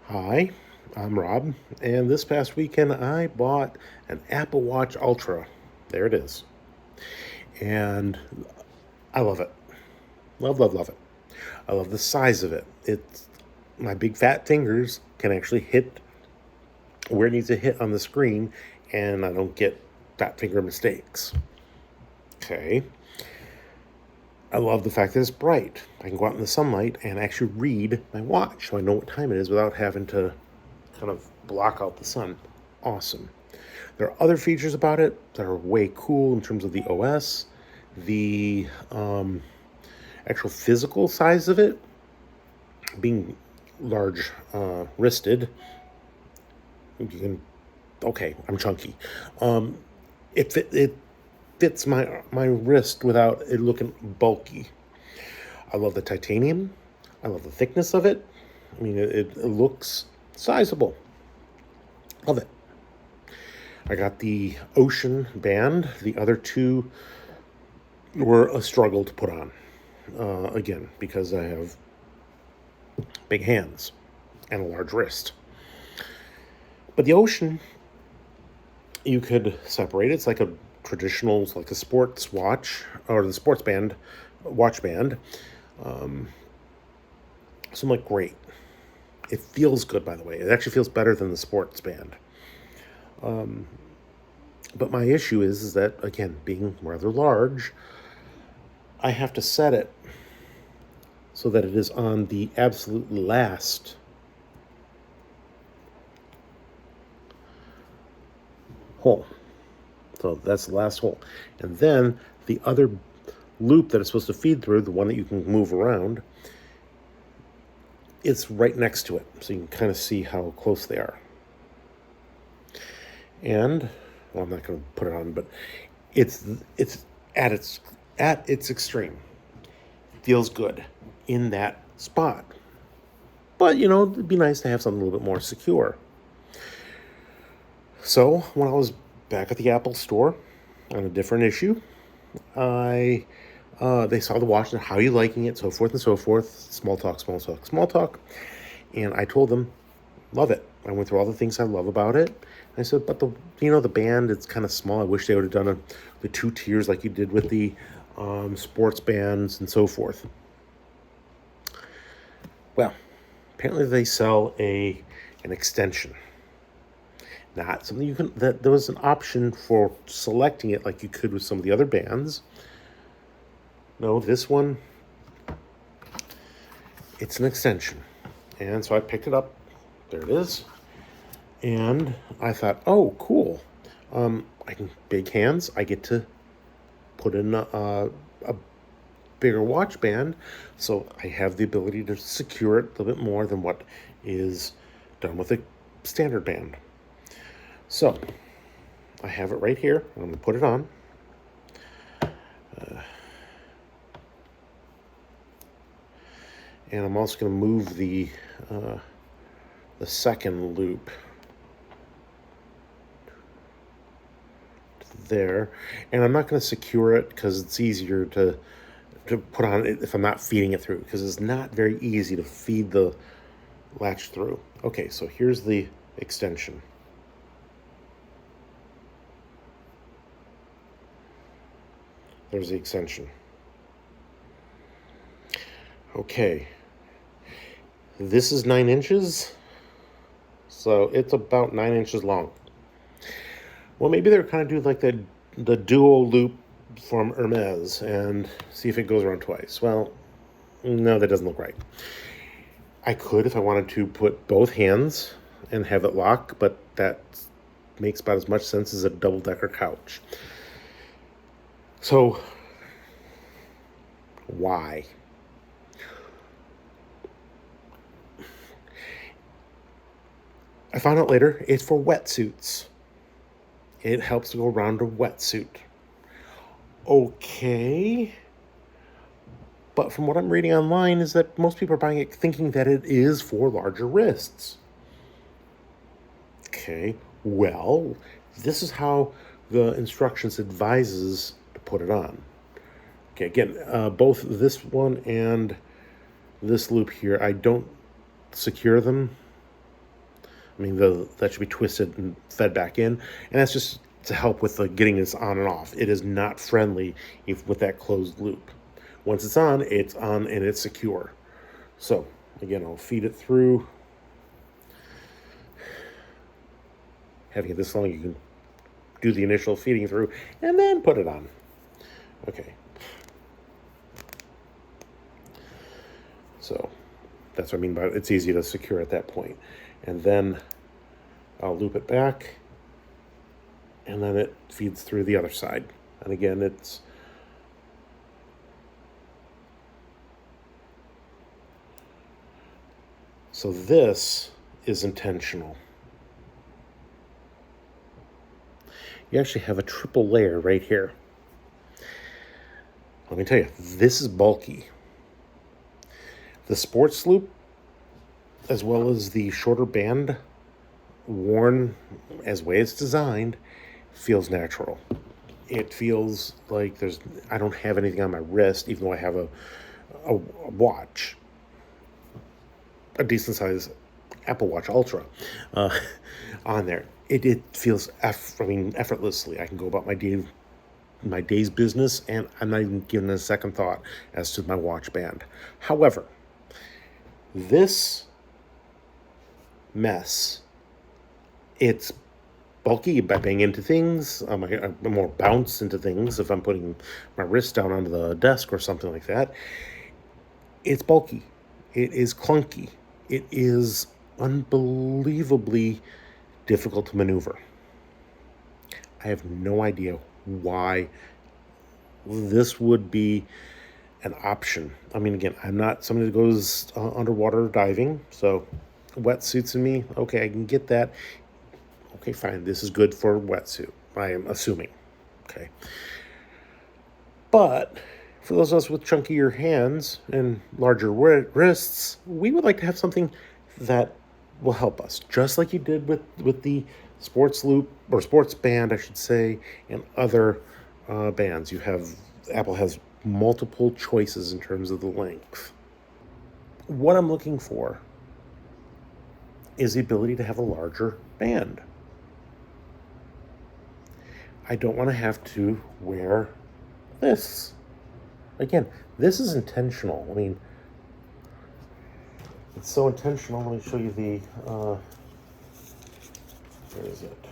Hi, I'm Rob, and this past weekend I bought an Apple Watch Ultra. There it is. And I love it. Love, love, love it. I love the size of it. It's my big fat fingers can actually hit where it needs to hit on the screen, and I don't get fat finger mistakes. Okay. I love the fact that it's bright. I can go out in the sunlight and actually read my watch so I know what time it is without having to kind of block out the sun. Awesome. There are other features about it that are way cool in terms of the OS, the actual physical size of it, being large wristed. You can, okay, I'm chunky. It fits my wrist without it looking bulky. I love the titanium. I love the thickness of it. I mean, it looks sizable. Love it. I got the Ocean band. The other two were a struggle to put on. Again, because I have big hands and a large wrist. But the Ocean, you could separate. It's like a traditional, it's like a sports watch or the sports band, watch band. So I'm like, great. It feels good, by the way. It actually feels better than the sports band. But my issue is that, again, being rather large, I have to set it so that it is on the absolute last hole. So that's the last hole. And then the other loop that it's supposed to feed through, the one that you can move around, it's right next to it. So you can kind of see how close they are. And well, I'm not going to put it on, but it's at its extreme. Feels good in that spot. But it'd be nice to have something a little bit more secure. So when I was back at the Apple store on a different issue, I they saw the watch and how you liking it, so forth and so forth. Small talk, small talk, small talk. And I told them, love it. I went through all the things I love about it. I said, but the band, it's kind of small. I wish they would have done the two tiers like you did with the sports bands and so forth. Well, apparently they sell an extension. Not something you can, that there was an option for selecting it like you could with some of the other bands. No, this one, it's an extension. And so I picked it up. There it is. And I thought, oh, cool. I can, big hands. I get to put in a bigger watch band. So I have the ability to secure it a little bit more than what is done with a standard band. So I have it right here. I'm going to put it on. And I'm also going to move the second loop there. And I'm not going to secure it because it's easier to put on it if I'm not feeding it through, because it's not very easy to feed the latch through. Okay, so here's the extension. There's the extension. Okay. This is 9 inches. So it's about 9 inches long. Well, maybe they're kind of doing like the duo loop from Hermes and see if it goes around twice. Well, no, that doesn't look right. I could, if I wanted to, put both hands and have it lock, but that makes about as much sense as a double-decker couch. So, why? I found out later it's for wetsuits. It helps to go around a wetsuit. Okay. But from what I'm reading online is that most people are buying it thinking that it is for larger wrists. Okay, well, this is how the instructions advises to put it on. Okay, again, both this one and this loop here, I don't secure them. I mean, that should be twisted and fed back in, and that's just to help with the getting this on and off. It is not friendly with that closed loop. Once it's on and it's secure. So again, I'll feed it through. Having it this long, you can do the initial feeding through and then put it on. Okay. So that's what I mean by it's easy to secure at that point. And then I'll loop it back, and then it feeds through the other side. And again, it's so this is intentional. You actually have a triple layer right here. Let me tell you, this is bulky. The sports loop, as well as the shorter band, worn as way it's designed, feels natural. It feels like I don't have anything on my wrist, even though I have a watch, a decent size Apple Watch Ultra on there. It feels effortlessly. I can go about my day's business, and I'm not even giving it a second thought as to my watch band. However, this mess, it's bulky by bang into things. I'm more bounce into things if I'm putting my wrist down onto the desk or something like that. It's bulky. It is clunky. It is unbelievably difficult to maneuver. I have no idea why this would be an option. I mean, again, I'm not somebody that goes underwater diving, so wetsuits in me, okay, I can get that. Okay, fine, this is good for wetsuit, I am assuming, okay. But for those of us with chunkier hands and larger wrists, we would like to have something that will help us, just like you did with the sports loop, or sports band, I should say, and other bands. Apple has multiple choices in terms of the length. What I'm looking for is the ability to have a larger band. I don't want to have to wear this. Again, this is intentional. I mean, it's so intentional. Let me show you where is it?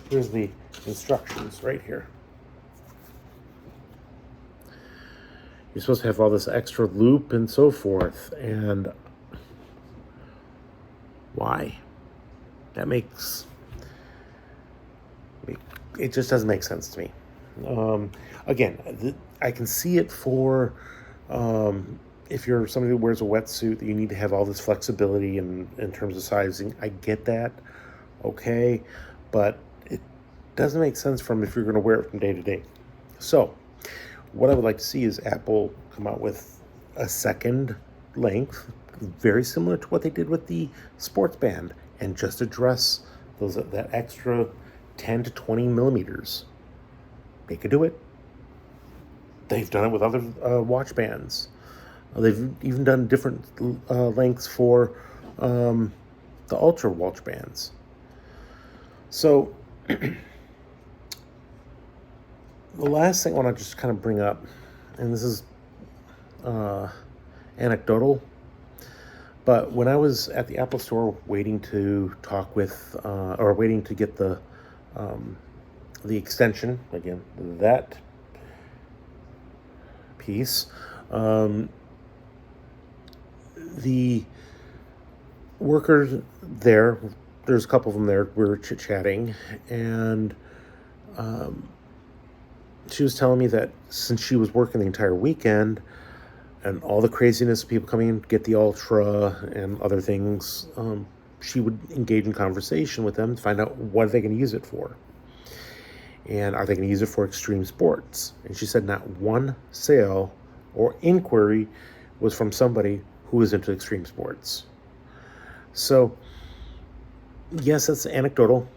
Here's the instructions right here. You're supposed to have all this extra loop and so forth, and why? It just doesn't make sense to me. Again, I can see it for if you're somebody who wears a wetsuit, that you need to have all this flexibility in terms of sizing. I get that, okay, but it doesn't make sense if you're going to wear it from day to day. So what I would like to see is Apple come out with a second length, very similar to what they did with the sports band, and just address that extra 10 to 20 millimeters. They could do it. They've done it with other watch bands. They've even done different lengths for the Ultra watch bands. So the last thing I want to just kind of bring up, and this is anecdotal, but when I was at the Apple Store waiting to talk with, or waiting to get the extension, again, that piece, the workers there's a couple of them there, we were chit-chatting, and she was telling me that since she was working the entire weekend and all the craziness of people coming in to get the Ultra and other things, she would engage in conversation with them to find out what they can use it for. And are they going to use it for extreme sports? And she said not one sale or inquiry was from somebody who is into extreme sports. So, yes, that's anecdotal,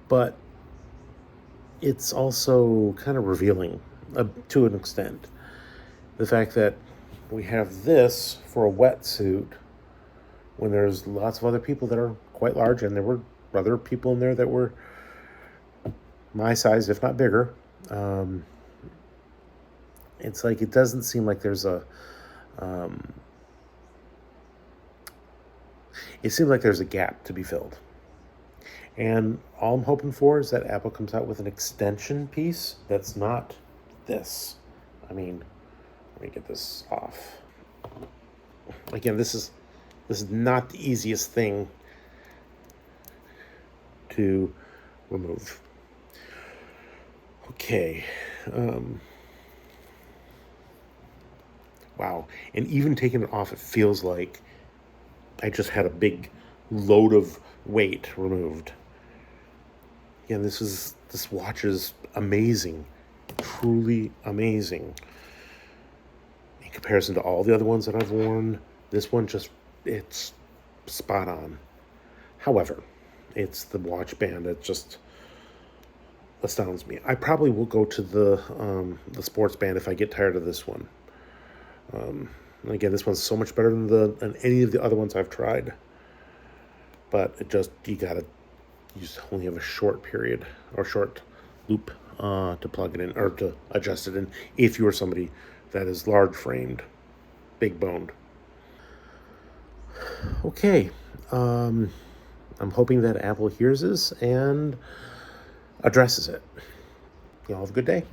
but it's also kind of revealing to an extent. The fact that we have this for a wetsuit when there's lots of other people that are quite large, and there were other people in there that were my size, if not bigger. It's like it doesn't seem like there's a it seems like there's a gap to be filled. And all I'm hoping for is that Apple comes out with an extension piece that's not this. I mean, let me get this off. Again, this is not the easiest thing to remove. Okay. Wow. And even taking it off, it feels like I just had a big load of weight removed. Yeah, this watch is amazing. Truly amazing. In comparison to all the other ones that I've worn, this one it's spot on. However, it's the watch band that just astounds me. I probably will go to the sports band if I get tired of this one. And again, this one's so much better than any of the other ones I've tried. But it just you just only have a short period or short loop to plug it in or to adjust it in if you are somebody that is large framed, big boned. Okay. I'm hoping that Apple hears this and addresses it. You all have a good day.